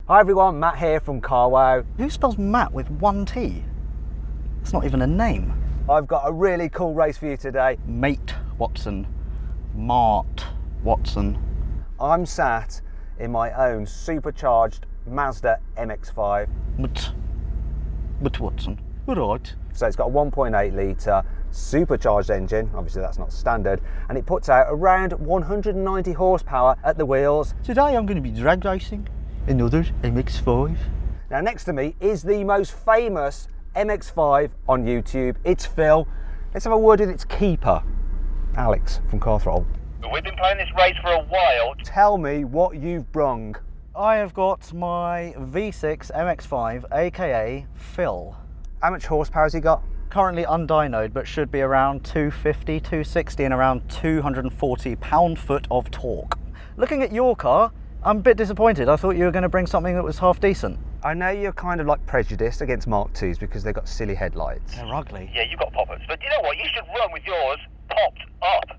Hi everyone, Matt here from Carwow. Who spells Matt with one T? It's not even a name. I've got a really cool race for you today. Mate Watson. Mart Watson. I'm sat in my own supercharged Mazda MX-5. But Watson. Right. So it's got a 1.8 litre supercharged engine, obviously that's not standard, and it puts out around 190 horsepower at the wheels. Today I'm going to be drag racing another MX-5. Now next to me is the most famous MX-5 on YouTube. It's Phil. Let's have a word with its keeper, Alex from Car Throttle. We've been playing this race for a while. Tell me what you've brung. I have got my V6 MX-5, aka Phil. How much horsepower has he got? Currently undynoed, but should be around 250, 260 and around 240 pound-foot of torque. Looking at your car, I'm a bit disappointed. I thought you were going to bring something that was half decent. I know you're kind of like prejudiced against Mark IIs because they've got silly headlights. They're ugly. Yeah, you got pop-ups, but you know what? You should run with yours popped up.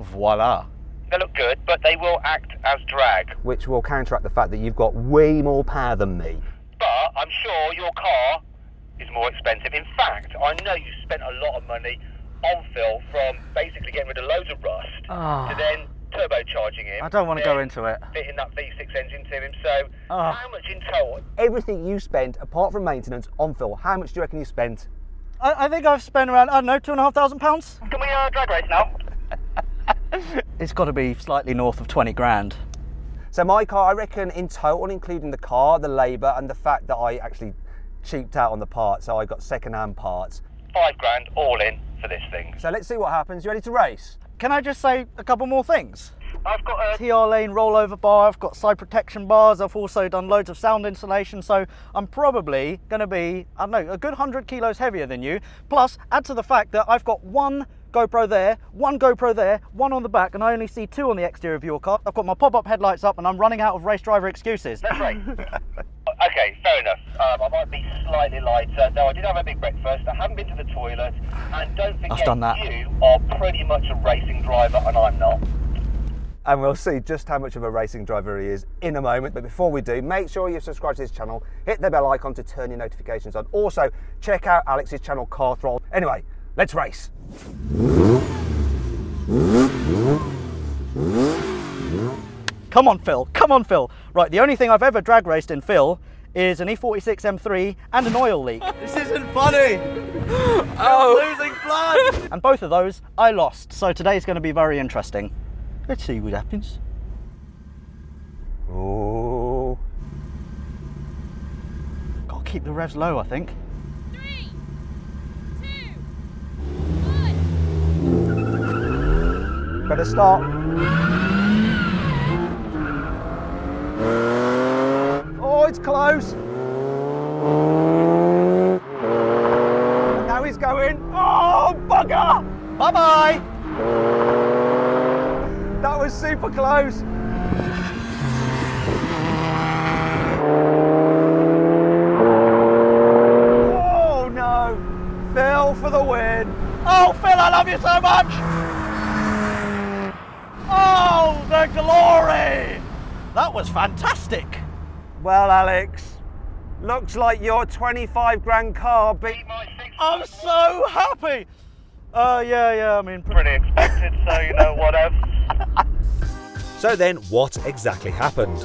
Voila. They look good, but they will act as drag. Which will counteract the fact that you've got way more power than me. But I'm sure your car is more expensive. In fact, I know you spent a lot of money on Phil, from basically getting rid of loads of rust to then turbocharging him. I don't want to go into it. Fitting that V6 engine to him. So how much in total? Everything you spent, apart from maintenance, on Phil, how much do you reckon you spent? I think I've spent around, I don't know, £2,500. Can we drag race now? It's got to be slightly north of 20 grand. So my car, I reckon in total, including the car, the labour and the fact that I actually cheaped out on the parts, so I got second-hand parts. 5 grand all in for this thing. So let's see what happens. You ready to race? Can I just say a couple more things? I've got a TR lane rollover bar, I've got side protection bars, I've also done loads of sound insulation, so I'm probably going to be, I don't know, a good 100 kilos heavier than you. Plus, add to the fact that I've got one GoPro there, one GoPro there, one on the back, and I only see 2 on the exterior of your car. I've got my pop-up headlights up and I'm running out of race driver excuses. That's right. Okay, fair enough. I might be slightly lighter. No, I did have a big breakfast. I haven't been to the toilet. And don't forget, I've done that. You are pretty much a racing driver and I'm not. And we'll see just how much of a racing driver he is in a moment. But before we do, make sure you subscribe to this channel, hit the bell icon to turn your notifications on. Also, check out Alex's channel, Car Throttle. Anyway, let's race. Come on, Phil. Come on, Phil. Right, the only thing I've ever drag raced in Phil is an E46 M3 and an oil leak. This isn't funny. Oh, I'm losing blood. And both of those I lost. So today's going to be very interesting. Let's see what happens. Oh. Got to keep the revs low, I think. 3, 2, 1. Better start. Oh, it's close. Now he's going. Oh, bugger! Bye-bye. That was super close. Oh no! Phil for the win. Oh, Phil, I love you so much. Oh, the glory. That was fantastic. Well, Alex, looks like your 25 grand car beat My 6 I'm so happy. Yeah, I mean... pretty expected, so you know, whatever. So then, what exactly happened?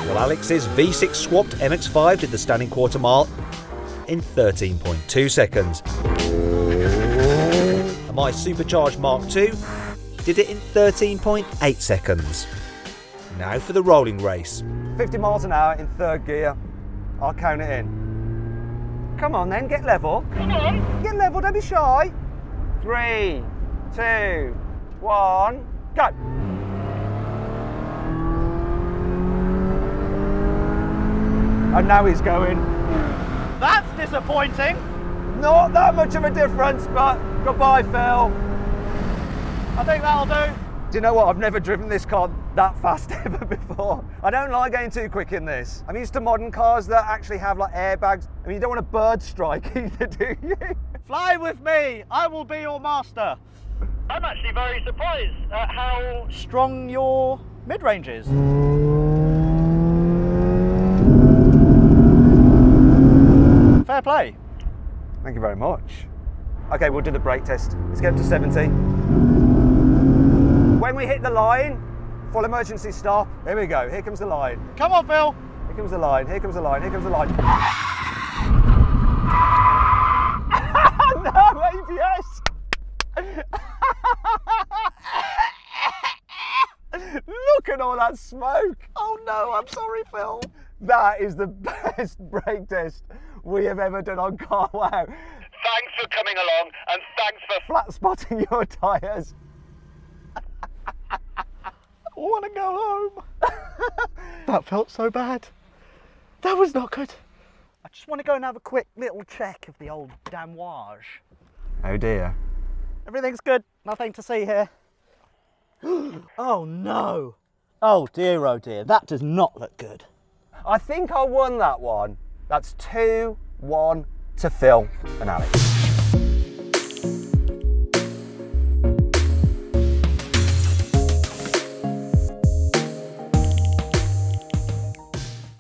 Well, Alex's V6 swapped MX-5 did the standing quarter mile in 13.2 seconds. And my supercharged Mark II did it in 13.8 seconds. Now for the rolling race. 50 miles an hour in third gear. I'll count it in. Come on then, get level. Come on. Get level, don't be shy. 3, 2, 1, go. And now he's going. That's disappointing. Not that much of a difference, but goodbye, Phil. I think that'll do. Do you know what? I've never driven this car that fast ever before. I don't like going too quick in this. I'm used to modern cars that actually have like airbags. I mean, you don't want a bird strike either, do you? Fly with me. I will be your master. I'm actually very surprised at how Strong your mid-ranges. Fair play. Thank you very much. Okay, we'll do the brake test. Let's get up to 70. When we hit the line, full emergency stop. Here we go, here comes the line. Come on, Phil. Here comes the line, here comes the line, here comes the line. No, ABS! Look at all that smoke! Oh no, I'm sorry, Phil. That is the best brake test we have ever done on CarWow. Thanks for coming along, and thanks for Flat spotting your tyres. I want to go home. That felt so bad. That was not good. I just want to go and have a quick little check of the old damouage. Oh dear. Everything's good, nothing to see here. Oh no. Oh dear, that does not look good. I think I won that one. That's 2-1 to Phil and Alex.